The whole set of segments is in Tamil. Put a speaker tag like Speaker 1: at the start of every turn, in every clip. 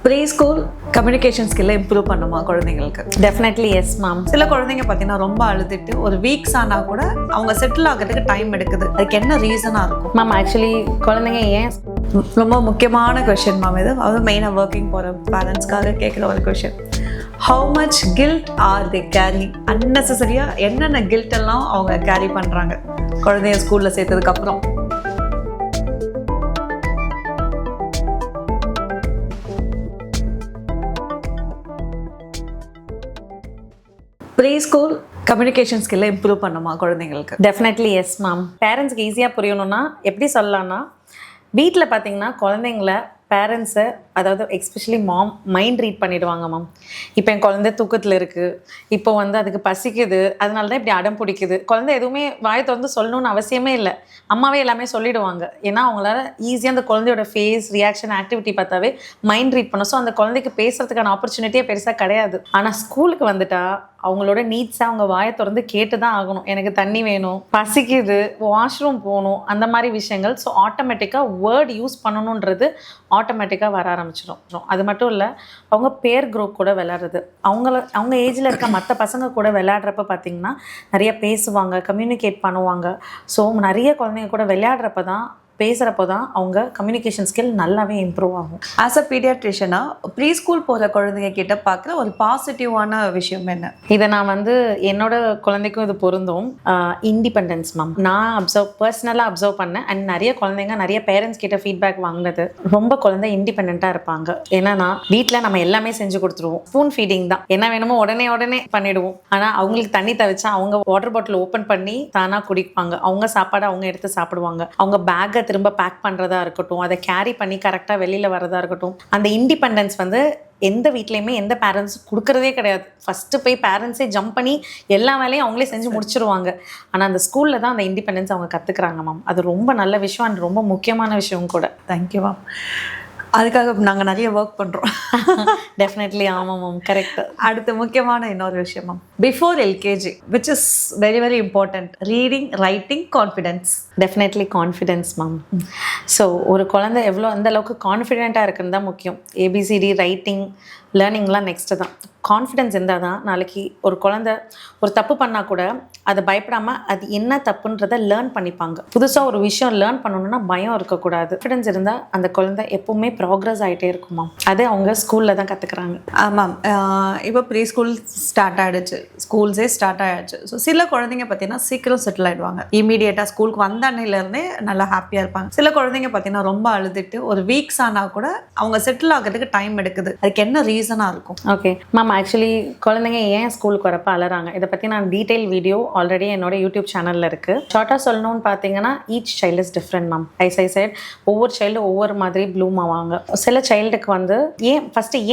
Speaker 1: ப்ரீ ஸ்கூல் கம்யூனிகேஷன் ஸ்கில்லை இம்ப்ரூவ் பண்ணுமா குழந்தைங்களுக்கு?
Speaker 2: Definitely yes ma'am.
Speaker 1: சில குழந்தைங்க பார்த்தீங்கன்னா ரொம்ப அழுதுட்டு ஒரு வீக்ஸ் ஆனால் கூட அவங்க செட்டில் ஆகிறதுக்கு டைம் எடுக்குது. அதுக்கு என்ன ரீசனாக இருக்கும்
Speaker 2: மேம்? ஆக்சுவலி குழந்தைங்க ஏன்
Speaker 1: ரொம்ப முக்கியமான கொஷின் மேம் இது. அது மெயினாக ஒர்க்கிங் போகிற பேரண்ட்ஸ்க்காக கேட்குற ஒரு question. How much guilt are they carry? அன்னெசரியாக என்னென்ன கில்ட் எல்லாம் அவங்க கேரி பண்ணுறாங்க குழந்தைய ஸ்கூலில் சேர்த்ததுக்கப்புறம்? ப்ரீ ஸ்கூல் கம்யூனிகேஷன் ஸ்கில்லை இம்ப்ரூவ் பண்ணுமா குழந்தைங்களுக்கு?
Speaker 2: Definitely yes ma'am. பேரண்ட்ஸ்க்கு ஈஸியாக புரியணும்னா எப்படி சொல்லலாம்னா, வீட்டில் பார்த்தீங்கன்னா குழந்தைங்கள பேரண்ட்ஸை, அதாவது எஸ்பெஷலி மாம் மைண்ட் ரீட் பண்ணிவிடுவாங்க மேம். இப்போ என் குழந்தை தூக்கத்தில் இருக்குது, இப்போ அதுக்கு பசிக்குது, அதனால தான் இப்படி அடம் பிடிக்குது. குழந்தை எதுவுமே வாயை திறந்து சொல்லணும்னு அவசியமே இல்லை, அம்மாவே எல்லாமே சொல்லிவிடுவாங்க. ஏன்னா அவங்களால ஈஸியாக அந்த குழந்தையோட ஃபேஸ் ரியாக்ஷன் ஆக்டிவிட்டி பார்த்தாவே மைண்ட் ரீட் பண்ணும். ஸோ அந்த குழந்தைக்கு பேசுறதுக்கான ஆப்பர்ச்சுனிட்டியே பெருசாக கிடையாது. ஆனால் ஸ்கூலுக்கு வந்துட்டா அவங்களோட நீட்ஸை அவங்க வாயை திறந்து கேட்டு தான் ஆகணும். எனக்கு தண்ணி வேணும், பசிக்குது, வாஷ்ரூம் போகணும், அந்த மாதிரி விஷயங்கள். ஸோ ஆட்டோமேட்டிக்காக வேர்ட் யூஸ் பண்ணணுன்றது ஆட்டோமேட்டிக்காக வர ஆரம்பிச்சிடும். அது மட்டும் இல்லை, அவங்க பேர் குரூப் கூட விளையாடுறது, அவங்க ஏஜில் இருக்க மற்ற பசங்க கூட விளையாடுறப்ப பார்த்திங்கன்னா நிறைய பேசுவாங்க, கம்யூனிகேட் பண்ணுவாங்க. ஸோ நிறைய குழந்தைங்க கூட விளையாடுறப்ப தான், பேசுகிறப்போ தான் அவங்க கம்யூனிகேஷன் ஸ்கில் நல்லாவே இம்ப்ரூவ் ஆகும்.
Speaker 1: ஆஸ் அ பீடியாட்ரிஷனாக ப்ரீ ஸ்கூல் போகிற குழந்தைங்க கிட்ட பார்க்குற ஒரு பாசிட்டிவான விஷயம் என்ன?
Speaker 2: இதை நான் என்னோட குழந்தைக்கும் இது பொருந்தும். Independence ma'am. நான் பர்சனலாக அப்சர்வ் பண்ணேன். அண்ட் நிறைய குழந்தைங்க நிறைய பேரண்ட்ஸ் கிட்ட ஃபீட்பேக் வாங்கினது, ரொம்ப குழந்தை இண்டிபெண்ட்டாக இருப்பாங்க. ஏன்னா வீட்டில் நம்ம எல்லாமே செஞ்சு கொடுத்துருவோம், ஸ்பூன் ஃபீடிங் தான், என்ன வேணுமோ உடனே பண்ணிடுவோம். ஆனால் அவங்களுக்கு தண்ணி தவிச்சா அவங்க வாட்டர் பாட்டில் ஓப்பன் பண்ணி தானாக குடிப்பாங்க, அவங்க சாப்பாடு அவங்க எடுத்து சாப்பிடுவாங்க, அவங்க பேக்கை திரும்ப பேக் பண்ணுறதா இருக்கட்டும், அதை கேரி பண்ணி கரெக்டாக வெளியில் வரதா இருக்கட்டும். அந்த இண்டிபெண்டன்ஸ் எந்த வீட்லையுமே எந்த பேரண்ட்ஸ் கொடுக்குறதே கிடையாது. ஃபஸ்ட்டு போய் பேரண்ட்ஸே ஜம்ப் பண்ணி எல்லா வேலையும் அவங்களே செஞ்சு முடிச்சிருவாங்க. ஆனால் அந்த ஸ்கூலில் தான் அந்த இண்டிபெண்டன்ஸ் அவங்க கற்றுக்குறாங்க மேம். அது ரொம்ப நல்ல விஷயம் அண்ட் ரொம்ப முக்கியமான விஷயம் கூட.
Speaker 1: Thank you ma'am. அதுக்காக நாங்கள் நிறைய ஒர்க் பண்ணுறோம்.
Speaker 2: டெஃபினெட்லி. ஆமாம் மேம், கரெக்ட்.
Speaker 1: அடுத்து முக்கியமான இன்னொரு விஷயம் ma'am, before LKG which is very very important, reading, writing, confidence.
Speaker 2: Definitely confidence ma'am. So ஒரு குழந்தை எவ்வளோ அந்த அளவுக்கு கான்ஃபிடென்ட்டாக இருக்குன்னு தான் முக்கியம். ஏபிசிடி, ரைட்டிங், லேர்னிங்லாம் நெக்ஸ்ட்டு தான். கான்ஃபிடென்ஸ் இருந்தால் தான் நாளைக்கு ஒரு குழந்தை ஒரு தப்பு பண்ணால் கூட அதை பயப்படாமல் அது என்ன தப்புன்றதை லேர்ன் பண்ணிப்பாங்க. புதுசாக ஒரு விஷயம் லேர்ன் பண்ணணுன்னா பயம் இருக்கக்கூடாது. கான்ஃபிடென்ஸ் இருந்தால் அந்த குழந்தை எப்போவுமே ப்ராக்ரஸ் ஆகிட்டே இருக்குமா. அது அவங்க ஸ்கூலில் தான் கற்றுக்குறாங்க.
Speaker 1: ஆமாம். இப்போ ப்ரீ ஸ்கூல் ஸ்டார்ட் ஆகிடுச்சு, ஸ்கூல்ஸே ஸ்டார்ட் ஆகிடுச்சு. ஸோ சில குழந்தைங்க பார்த்தீங்கன்னா சீக்கிரம் செட்டில் ஆகிடுவாங்க, இமீடியட்டாக ஸ்கூலுக்கு வந்த அன்னையிலேருந்தே நல்லா ஹாப்பியாக இருப்பாங்க. சில குழந்தைங்க பார்த்தீங்கன்னா ரொம்ப அழுதுட்டு ஒரு வீக்ஸ் ஆனால் கூட அவங்க செட்டில் ஆகிறதுக்கு டைம் எடுக்குது. அதுக்கு என்ன ரீசனாக இருக்கும்?
Speaker 2: Okay ma'am. ஆக்சுவலி குழந்தைங்க ஏன் ஸ்கூலுக்கு வரப்போ அலறாங்க, இதை பற்றி நான் டீட்டெயில் வீடியோ ஆல்ரெடி என்னோட யூடியூப் சேனலில் இருக்குது. ஷார்ட்டாக சொல்லணும்னு பார்த்தீங்கன்னா, each child is different ma'am. I said ஒவ்வொரு சைல்டு ஒவ்வொரு மாதிரி ப்ளூம் ஆவாங்க. சில சைல்டுக்கு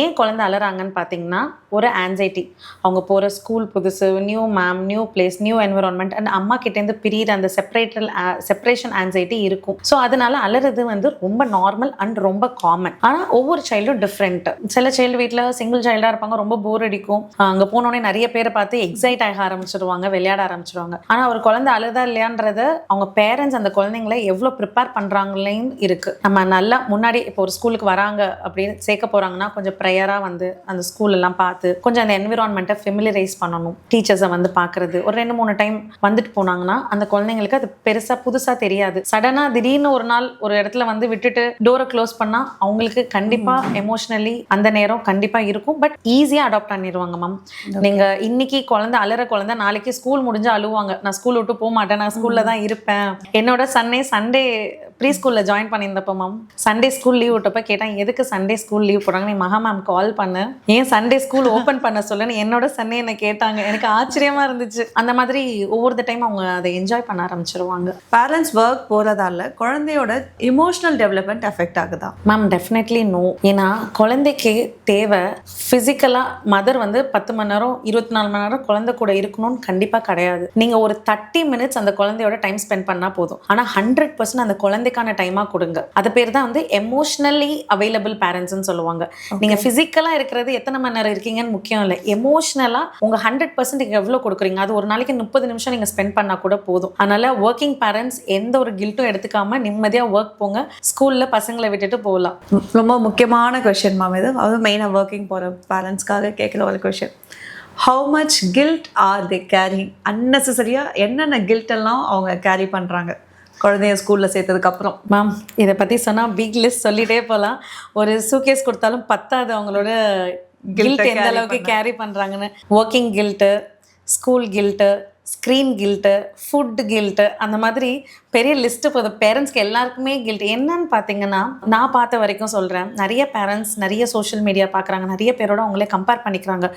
Speaker 2: ஏன் குழந்தை அலறாங்கன்னு பார்த்தீங்கன்னா, ஒரு ஆன்சைட்டி, அவங்க போகிற ஸ்கூல் புதுசு, new ma'am, new place, new environment, and அம்மா கிட்டேருந்து பிரியிற அந்த செப்பரேஷன் ஆன்சைட்டி இருக்கும். ஸோ அதனால அலறது ரொம்ப நார்மல் அண்ட் ரொம்ப காமன். ஆனால் ஒவ்வொரு சைல்டும் டிஃப்ரெண்ட். சில சைல்டு வீட்டில் சிங்கிள் சைல்டாக இருப்பாங்க, ரொம்ப போர் அடிக்கும், அங்கே போனோடனே நிறைய பேரை பார்த்து எக்ஸைட் ஆக ஆரம்பிச்சிடுவாங்க, விளையாட ஆரம்பிச்சிடுவாங்க. ஆனால் ஒரு குழந்தை அழுதா இல்லையான்றத அவங்க பேரண்ட்ஸ் அந்த குழந்தைங்களை எவ்வளோ ப்ரிப்பேர் பண்ணுறாங்களேன்னு இருக்குது. நம்ம நல்லா முன்னாடி இப்போ ஒரு ஸ்கூலுக்கு வராங்க அப்படின்னு சேர்க்க போகிறாங்கன்னா கொஞ்சம் ப்ரையராக அந்த ஸ்கூலெல்லாம் பார்த்து கொஞ்சம் அந்த என்விரான்மெண்ட்டை ஃபெமிலியரைஸ் பண்ணணும். டீச்சர்ஸை பார்க்குறது, ஒரு 2-3 டைம் வந்துட்டு போனாங்கன்னா அந்த குழந்தைங்களுக்கு அது பெருசாக புதுசாக தெரியாது. சடனாக திடீர்னு ஒரு நாள் ஒரு இடத்துல விட்டுட்டு டோரை க்ளோஸ் பண்ணால் அவங்களுக்கு கண்டிப்பாக எமோஷ்னலி அந்த நேரம் கண்டிப்பாக இருக்கும். பட் ஈஸியாக அடாப்ட் பண்ணிடுவாங்க மேம். நீங்கள் இன்னைக்கு அலற குழந்தை நாளைக்கு ஸ்கூல் முடிஞ்சு அழுவாங்க, நான் ஸ்கூல் விட்டு போக மாட்டேன், நான் ஸ்கூலில் தான் இருப்பேன். என்னோட சண்டே ப்ரீ ஸ்கூலில் ஜாயின் பண்ணியிருந்தப்போ மேம், சண்டே ஸ்கூல் லீவ் விட்டப்போ கேட்டால் எதுக்கு சண்டே ஸ்கூல் லீவ் போடுறாங்க, நீ மகா மேம் கால் பண்ணு, ஏன் சண்டே ஸ்கூல் ஓப்பன் பண்ண சொல்லுன்னு என்னோட சண்டே என்னை கேட்டாங்க. எனக்கு ஆச்சரியமாக இருந்துச்சு. அந்த மாதிரி ஒவ்வொரு டைம் அவங்க அதை என்ஜாய் பண்ண ஆரம்பிச்சிருவாங்க.
Speaker 1: பேரண்ட்ஸ் ஒர்க் போகிறதால குழந்தையோட இமோஷனல் டெவலப்மெண்ட் எஃபெக்ட் ஆகுதா
Speaker 2: மேம்? Definitely no. ஏன்னா குழந்தைக்கு தேவை ஃபிசிக்கலாக மதர் 10 மணி நேரம் 24 மணி நேரம் குழந்தை கூட இருக்கணும்னு கண்டிப்பாக கிடையாது. நீங்கள் ஒரு 30 மினிட்ஸ் அந்த குழந்தையோட டைம் ஸ்பெண்ட் பண்ணால் போதும். ஆனால் 100% அந்த குழந்தை குழந்தைக்கான டைமாக கொடுங்க. அது பேர் தான் வந்து எமோஷ்னலி அவைலபிள் பேரண்ட்ஸ்ன்னு சொல்லுவாங்க. நீங்கள் ஃபிசிக்கலாக இருக்கிறது எத்தனை மணி நேரம் இருக்கீங்கன்னு முக்கியம் இல்லை, எமோஷ்னலாக உங்கள் 100% நீங்கள் எவ்வளோ கொடுக்குறீங்க, அது ஒரு நாளைக்கு 30 நிமிஷம் நீங்கள் ஸ்பெண்ட் பண்ணால் கூட போதும். அதனால் ஒர்க்கிங் பேரண்ட்ஸ் எந்த ஒரு கில்ட்டும் எடுத்துக்காம நிம்மதியாக ஒர்க் போங்க, ஸ்கூலில் பசங்களை விட்டுட்டு போகலாம்.
Speaker 1: ரொம்ப முக்கியமான கொஷின் மேம் இது, அதுவும் மெயினாக ஒர்க்கிங் போகிற பேரண்ட்ஸ்க்காக கேட்குற ஒரு question. How much guilt are they carrying? அன்னெசரியாக என்னென்ன கில்ட் எல்லாம் அவங்க கேரி பண்ணுறாங்க குழந்தைய ஸ்கூலில் சேர்த்ததுக்கப்புறம்?
Speaker 2: மேம் இதை பற்றி சொன்னால் பிக் லிஸ்ட் சொல்லிகிட்டே போகலாம். ஒரு சூட்கேஸ் கொடுத்தாலும் பத்தாது அவங்களோட கில்ட் எந்த அளவுக்கு கேரி பண்ணுறாங்கன்னு. Working guilt, school guilt, screen guilt, food guilt, அந்த மாதிரி பெரிய லிஸ்ட்டு போதும். பேரண்ட்ஸ்க்கு எல்லாருக்குமே கில்ட். என்னன்னு பார்த்தீங்கன்னா, நான் பார்த்த வரைக்கும் சொல்கிறேன், நிறைய பேரண்ட்ஸ் நிறைய சோஷியல் மீடியா பார்க்குறாங்க, நிறைய பேரோட அவங்களே கம்பேர் பண்ணிக்கிறாங்க.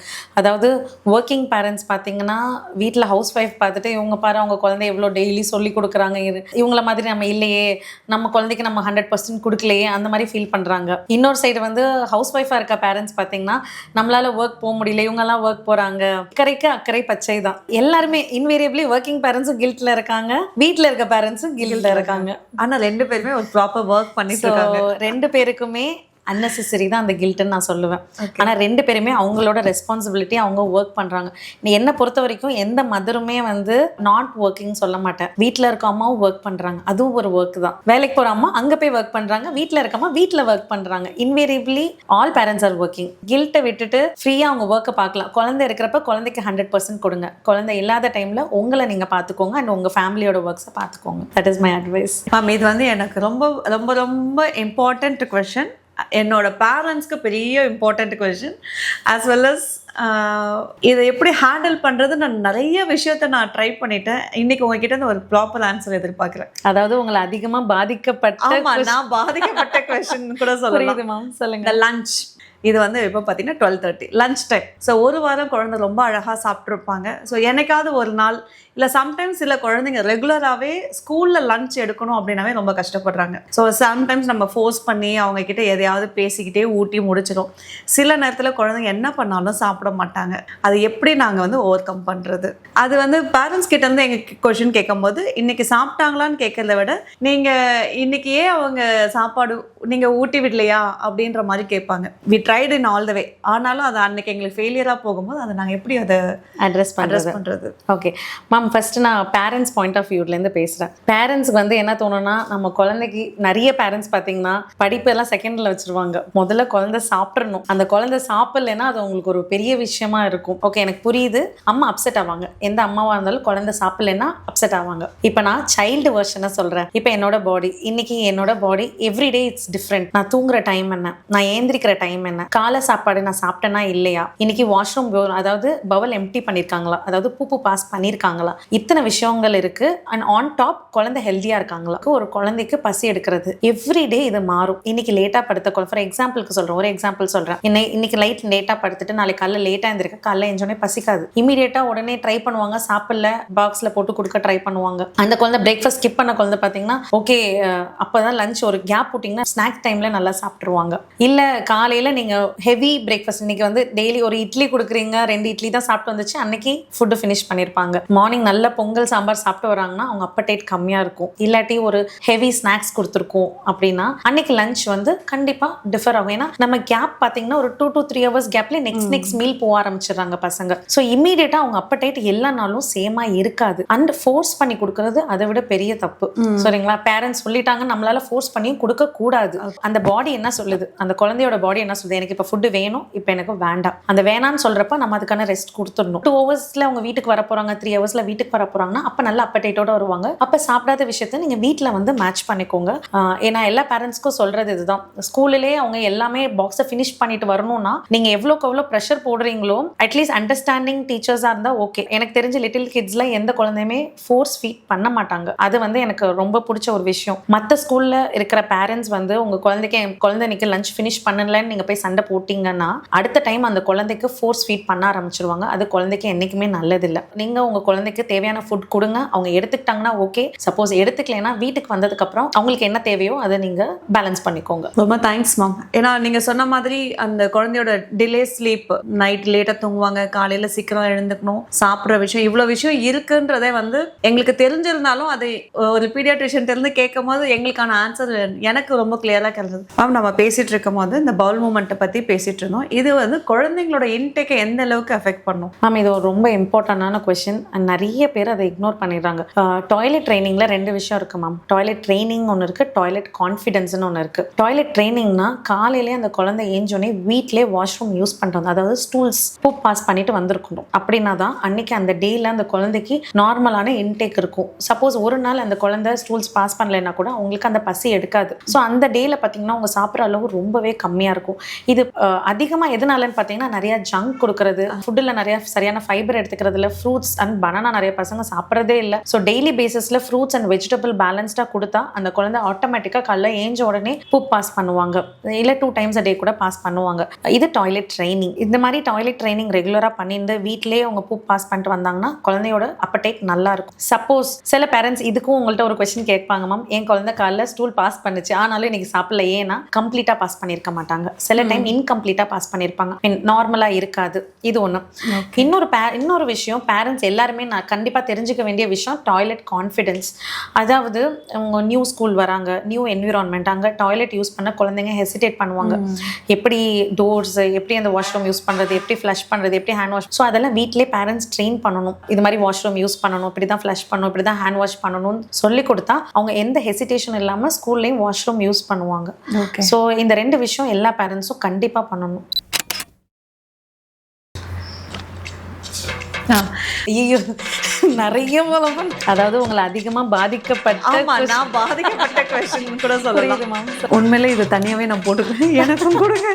Speaker 2: அதாவது ஒர்க்கிங் பேரண்ட்ஸ் பார்த்தீங்கன்னா வீட்டில் ஹவுஸ் ஒய்ஃப் பார்த்துட்டு இவங்க பாரு அவங்க குழந்தை எவ்வளோ டெய்லி சொல்லி கொடுக்குறாங்க, இவங்கள மாதிரி நம்ம இல்லையே, நம்ம குழந்தைக்கு நம்ம 100% கொடுக்கலையே, அந்த மாதிரி ஃபீல் பண்ணுறாங்க. இன்னொரு சைடு வந்து ஹவுஸ் ஒய்ஃபாக இருக்க பேரண்ட்ஸ் பார்த்தீங்கன்னா நம்மளால் ஒர்க் போக முடியல, இவங்கெல்லாம் ஒர்க் போகிறாங்க, அக்கறைக்கு அக்கறை பச்சை தான். எல்லாருமே இன்வேரியபிளி ஒர்க்கிங் பேரண்ட்ஸும் கில்ட்டில் இருக்காங்க, வீட்டில் இருக்க பேரண்ட்ஸும் கில்ட்டில் இருக்காங்க.
Speaker 1: ஆனால் 2 பேருமே ஒரு ப்ராப்பர் ஒர்க் பண்ணிட்டு இருக்காங்க.
Speaker 2: 2 பேருக்குமே அன்னெசரி தான் அந்த கில்ட்டுன்னு நான் சொல்லுவேன். ஆனால் 2 பேருமே அவங்களோட ரெஸ்பான்சிபிலிட்டி அவங்க ஒர்க் பண்ணுறாங்க. நீ என்னை பொறுத்த வரைக்கும் எந்த மதருமே வந்து நாட் ஒர்க்கிங் சொல்ல மாட்டேன். வீட்டில் இருக்க அம்மாவும் ஒர்க் பண்ணுறாங்க, அதுவும் ஒரு ஒர்க் தான். வேலைக்கு போகிற அம்மா அங்கே போய் ஒர்க் பண்ணுறாங்க, வீட்டில் இருக்க அம்மா வீட்டில் ஒர்க் பண்ணுறாங்க. Invariably all parents are working. கில்ட்டை விட்டுட்டு ஃப்ரீயாக அவங்க ஒர்க்கை பார்க்கலாம். குழந்தை இருக்கிறப்ப குழந்தைக்கு 100% கொடுங்க. குழந்தை இல்லாத டைமில் உங்களை நீங்கள் பார்த்துக்கோங்க அண்ட் உங்கள் ஃபேமிலியோட ஒர்க்ஸை பார்த்துக்கோங்க. That is my advice.
Speaker 1: Ma'am இது வந்து எனக்கு ரொம்ப ரொம்ப ரொம்ப இம்பார்ட்டண்ட் கொஷின். என்னோட பேரண்ட்ஸ்க்கு பெரிய important question as well as இதை எப்படி ஹேண்டில் பண்ணுறது. நான் நிறைய விஷயத்த நான் ட்ரை பண்ணிட்டேன். இன்னைக்கு உங்ககிட்ட இருந்து ஒரு ப்ராப்பர் ஆன்சர் எதிர்பார்க்குறேன்.
Speaker 2: அதாவது உங்களை அதிகமாக பாதிக்கப்பட்ட,
Speaker 1: நான் பாதிக்கப்பட்ட கொஷின் கூட சொல்லலாம்.
Speaker 2: சொல்லுங்க.
Speaker 1: லஞ்ச் இது வந்து இப்போ பார்த்தீங்கன்னா 12:30 லஞ்ச் டைம். ஸோ ஒரு வாரம் குழந்தை ரொம்ப அழகாக சாப்பிட்ருப்பாங்க. ஸோ என்னைக்காவது ஒரு நாள் இல்லை சம்டைம்ஸ் சில குழந்தைங்க ரெகுலராகவே ஸ்கூலில் லஞ்ச் எடுக்கணும் அப்படின்னாவே ரொம்ப கஷ்டப்படுறாங்க. ஸோ சம்டைம்ஸ் நம்ம ஃபோர்ஸ் பண்ணி அவங்கக்கிட்ட எதையாவது பேசிக்கிட்டே ஊட்டி முடிச்சிடும். சில நேரத்தில் குழந்தைங்க என்ன பண்ணாலும் சாப்பிட மாட்டாங்க. அது எப்படி நாங்கள் வந்து ஓவர் கம் பண்ணுறது? அது வந்து பேரண்ட்ஸ் கிட்டேருந்து எங்கள் கொஷின் கேட்கும்போது இன்றைக்கி சாப்பிட்டாங்களான்னு கேட்குறத விட நீங்கள் இன்றைக்கி ஏன் அவங்க சாப்பாடு நீங்கள் ஊட்டி விடலையா அப்படின்ற மாதிரி கேட்பாங்க. We tried in all the way. ஆனாலும் அது அன்றைக்கி எங்களுக்கு ஃபெயிலியராக போகும்போது அதை நாங்கள் எப்படி அதை அட்ரஸ் பண்ணுறது?
Speaker 2: ஓகே மேம், ஃபஸ்ட்டு நான் பேரண்ட்ஸ் பாயிண்ட் ஆஃப் வியூலேருந்து பேசுகிறேன். பேரண்ட்ஸ்க்கு வந்து என்ன தோணுன்னா, நம்ம குழந்தைக்கு நிறைய பேரண்ட்ஸ் பார்த்தீங்கன்னா படிப்பெல்லாம் செகண்டில் வச்சுருவாங்க. முதல்ல குழந்தை சாப்பிட்றணும். அந்த குழந்தை சாப்பிட்லன்னா அது உங்களுக்கு ஒரு பெரிய விஷயமா இருக்கும். ஓகே எனக்கு புரியுது, அம்மா அப்செட் ஆவாங்க. எந்த அம்மாவாக இருந்தாலும் குழந்தை சாப்பிட்லன்னா அப்செட் ஆவாங்க. இப்போ நான் சைல்டு வெர்ஷனை சொல்கிறேன். இப்போ என்னோட பாடி, இன்னைக்கு என்னோட பாடி எவ்ரிடே இட்ஸ் டிஃப்ரெண்ட். நான் தூங்குற டைம் என்ன, நான் ஏந்திரிக்கிற டைம் என்ன, காலை சாப்பாடு நான் சாப்பிட்டேன்னா இல்லையா, இன்னைக்கு வாஷ்ரூம் அதாவது பவல் எம்டி பண்ணியிருக்காங்களா, அதாவது பூப்பு பாஸ் பண்ணியிருக்காங்களா, இத்தனை விஷயங்கள் இருக்கு. அண்ட் ஆன் டாப் குழந்தை ஹெல்த்தியா இருக்காங்களா. ஒரு குழந்தைக்கு பசி எடுக்கிறது எவ்ரிடே இது மாறும். இன்னைக்கு லேட்டா படுத்த, ஃபார் எக்ஸாம்பிளுக்கு சொல்றேன், ஒரு எக்ஸாம்பிள் சொல்றேன். இன்னைக்கு லைட் லேட்டா படுத்துட்டு நாளைக்கு காலைல லேட்டா இருந்திருக்க, காலைல எஞ்சோடனே பசிக்காது. இமீடியட்டா உடனே ட்ரை பண்ணுவாங்க, சாப்பிடல பாக்ஸ்ல போட்டு கொடுக்க ட்ரை பண்ணுவாங்க. அந்த குழந்தை பிரேக்ஃபாஸ்ட் ஸ்கிப் பண்ண குழந்தை பாத்தீங்கன்னா ஓகே அப்பதான் லஞ்ச் ஒரு கேப் போட்டிங்கன்னா ஸ்நாக் டைம்ல நல்லா சாப்பிட்டுருவாங்க. இல்ல காலையில நீங்க ஹெவி பிரேக்ஃபாஸ்ட், இன்னைக்கு வந்து டெய்லி ஒரு இட்லி கொடுக்குறீங்க, 2 இட்லி தான் சாப்பிட்டு வந்துச்சு, அன்னைக்கு ஃபுட்டு ஃபினிஷ் பண்ணிருப்பாங்க. மார்னிங் நல்ல பொங்கல் சாம்பார் சாப்பிட்டு வராங்கன்னா அவங்க அப்படைட் கம்மியா இருக்கும். இல்லாட்டி ஒரு ஹெவி ஸ்நாக்ஸ் கொடுத்துருக்கோம் அப்படின்னா அன்னைக்கு லஞ்ச் வந்து கண்டிப்பா டிஃபர் ஆகும். ஏன்னா நம்ம கேப் பாத்தீங்கன்னா ஒரு 2 to 3 hours கேப்ல நெக்ஸ்ட் மீல் போக ஆரம்பிச்சிடறாங்க பசங்க. ஸோ இமீடியட்டா அவங்க அப்படைட் எல்லா நாளும் சேமா இருக்காது. அண்ட் ஃபோர்ஸ் பண்ணி கொடுக்கறது அதை விட பெரிய தப்பு. சரிங்களா? பேரண்ட்ஸ் சொல்லிட்டாங்க, நம்மளால ஃபோர்ஸ் பண்ணியும் கொடுக்க கூடாது. அந்த பாடி என்ன சொல்லுது, அந்த குழந்தையோட பாடி என்ன சொல்லுது, எனக்கு இப்போ ஃபுட்டு வேணும், இப்போ எனக்கு வேண்டாம். அந்த வேணான்னு சொல்றப்ப நம்ம அதுக்கான ரெஸ்ட் கொடுத்துடணும். 2 hours அவங்க வீட்டுக்கு வர போறாங்க, 3 hours வீட்டுக்கு வர போறாங்கன்னா அப்ப நல்ல அப்படைட்டோட வருவாங்க. அப்ப சாப்பிடாத விஷயத்த நீங்க வீட்டுல வந்து மேட்ச் பண்ணிக்கோங்க. ஏன்னா எல்லா பேரண்ட்ஸ்க்கும் சொல்றது இதுதான். ஸ்கூல்லே அவங்க எல்லாமே பாக்ஸை ஃபினிஷ் பண்ணிட்டு வரணும்னா நீங்க எவ்வளோக்கு எவ்வளோ ப்ரெஷர் போடுறீங்களோ, அட்லீஸ்ட் அண்டர்ஸ்டாண்டிங் டீச்சர்ஸா இருந்தா ஓகே. எனக்கு தெரிஞ்ச லிட்டில் கிட்ஸ்ல எந்த குழந்தையுமே ஃபோர்ஸ் ஃபீட் பண்ண மாட்டாங்க. அது வந்து எனக்கு ரொம்ப பிடிச்ச ஒரு விஷயம். மற்ற ஸ்கூல்ல இருக்கிற பேரண்ட்ஸ் வந்து உங்கள் குழந்தைக்கு என் குழந்தை இன்னைக்கு லஞ்ச் ஃபினிஷ் பண்ணலன்னு நீங்கள் போய் சண்டை போட்டிங்கன்னா அடுத்த டைம் அந்த குழந்தைக்கு ஃபோர்ஸ் ஃபீட் பண்ண ஆரம்பிச்சிருவாங்க. அது குழந்தைக்கு என்றைக்குமே நல்லதில்லை. நீங்கள் உங்கள் குழந்தைக்கு தேவையான ஃபுட் கொடுங்க. அவங்க எடுத்துக்கிட்டாங்கன்னா ஓகே, சப்போஸ் எடுத்துக்கலைன்னா வீட்டுக்கு வந்ததுக்கப்புறம் அவங்களுக்கு என்ன தேவையோ அதை நீங்கள் பேலன்ஸ் பண்ணிக்கோங்க.
Speaker 1: ரொம்ப தேங்க்ஸ் மேம். ஏன்னா நீங்கள் சொன்ன மாதிரி அந்த குழந்தையோட டிலே ஸ்லீப், நைட் லேட்டாக தூங்குவாங்க, காலையில் சீக்கிரம் எழுந்துக்கணும், சாப்பிட்ற விஷயம், இவ்வளோ விஷயம் இருக்குன்றதே வந்து எங்களுக்கு தெரிஞ்சிருந்தாலும் அதை ஒரு பீடியாட்ரிஷியன் இருந்து கேட்கும் போது எங்களுக்கான ஆன்சர் எனக்கு ரொம்ப கிளியராக கிடைச்சது. மேம் நம்ம பேசிட்டு இருக்கும் போது இந்த பவுல் மூமெண்ட்டை பற்றி பேசிட்டு இருந்தோம். இது வந்து குழந்தைங்களோட இன்டேக்கை எந்த அளவுக்கு அஃபெக்ட் பண்ணும்?
Speaker 2: மேம் இது ஒரு ரொம்ப இம்பார்ட்டண்டான கொஸ்டின். நிறைய பேர் அதை இக்னோர் பண்ணிடுறாங்க. டாய்லெட் ட்ரைனிங்ல 2 விஷயம் இருக்கு மேம். டாய்லெட் ட்ரைனிங் ஒன்று இருக்கு, டாய்லெட் கான்ஃபிடென்ஸ்னு ஒன்று இருக்கு. டாய்லெட் ட்ரைனிங்னா காலையிலே அந்த குழந்தை ஏஞ்சோடனே வீட்டிலே வாஷ்ரூம் யூஸ் பண்ணுறது, அதாவது ஸ்டூல்ஸ் பூப் பாஸ் பண்ணிட்டு வந்திருக்கணும். அப்படின்னா தான் அன்னைக்கு அந்த டேல அந்த குழந்தைக்கு நார்மலான இன்டேக் இருக்கும். சப்போஸ் ஒரு நாள் அந்த குழந்தை ஸ்டூல்ஸ் பாஸ் பண்ணலைன்னா கூட அவங்களுக்கு அந்த பசி எடுக்காது. ஸோ அந்த டேல பார்த்தீங்கன்னா அவங்க சாப்பிட்ற அளவு ரொம்பவே கம்மியாக இருக்கும். இது அதிகமாக எதனாலன்னு பார்த்தீங்கன்னா நிறைய ஜங்க் கொடுக்கறது, ஃபுட்டில் நிறைய சரியான ஃபைபர் எடுத்துக்கிறதுல, ஃப்ரூட்ஸ் அண்ட் பனானா நிறைய பசங்க சாப்பிட்றதே இல்லை. ஸோ டெய்லி பேசிஸில் ஃப்ரூட்ஸ் அண்ட் வெஜிடபிள் பேலன்ஸ்டாக கொடுத்தா அந்த குழந்தை ஆட்டோமேட்டிக்காக காலைல ஏஞ்ச உடனே பூப் பாஸ் பண்ணுவாங்க, இல்லை 2 times a day கூட பாஸ் பண்ணுவாங்க. இது டாய்லெட் ட்ரைனிங். இந்த மாதிரி டாய்லெட் ட்ரைனிங் ரெகுலராக பண்ணிட்டு வீட்டிலேயே அவங்க பூப் பாஸ் பண்ணிட்டு வந்தாங்கன்னா குழந்தையோட அப்படைட் நல்லா இருக்கும். சப்போஸ் சில பேரண்ட்ஸ் இதுக்கும் உங்கள்கிட்ட ஒரு கொஸ்டின் கேட்பாங்க மேம், என் குழந்தை காலைல ஸ்டூல் பாஸ் பண்ணுச்சு ஆனாலும் இன்னைக்கு சாப்பிடல, ஏன்னா கம்ப்ளீட்டாக பாஸ் பண்ணியிருக்க மாட்டாங்க. சில டைம் இன்கம்ப்ளீட்டாக பாஸ் பண்ணியிருப்பாங்க, நார்மலாக இருக்காது. இது ஒன்று. இன்னொரு விஷயம் பேரண்ட்ஸ் எல்லாருமே நான் கண்டிப்பாக தெரிஞ்சுக்க வேண்டிய விஷயம் டாய்லெட் கான்ஃபிடென்ஸ். அதாவது அவங்க நியூ ஸ்கூல் வராங்க, நியூ என்விரான்மெண்ட், அங்கே டாய்லெட் யூஸ் பண்ண குழந்தைங்க ஹெசிடேட் பண்ணுவாங்க. எப்படி டோர்ஸ், எப்படி அந்த வாஷ்ரூம் யூஸ் பண்ணுறது, எப்படி ஃப்ளஷ் பண்ணுறது, எப்படி ஹேண்ட் வாஷ். ஸோ அதெல்லாம் வீட்டிலே பேரண்ட்ஸ் ட்ரெயின் பண்ணணும். இது மாதிரி வாஷ்ரூம் யூஸ் பண்ணணும், இப்படி தான் ஃப்ளஷ் பண்ணணும், இப்படி தான் ஹேண்ட் வாஷ் பண்ணணும்னு சொல்லி கொடுத்தா அவங்க எந்த ஹெசிடேஷன் இல்லாமல் ஸ்கூல்லேயும் வாஷ்ரூம் யூஸ் பண்ணுவாங்க. ஸோ இந்த 2 விஷயம் எல்லா பேரண்ட்ஸும் கண்டிப்பாக பண்ணணும்.
Speaker 1: ஐயோ நிறைய மூலமா,
Speaker 2: அதாவது உங்களை அதிகமா பாதிக்கப்பட்ட
Speaker 1: நான் பாதிக்கப்பட்ட கொஸ்டின் கூட சொல்லலாம். உண்மையிலே இது தனியாவே நான் போட்டுக்கிறேன், எனக்கும் கொடுங்க.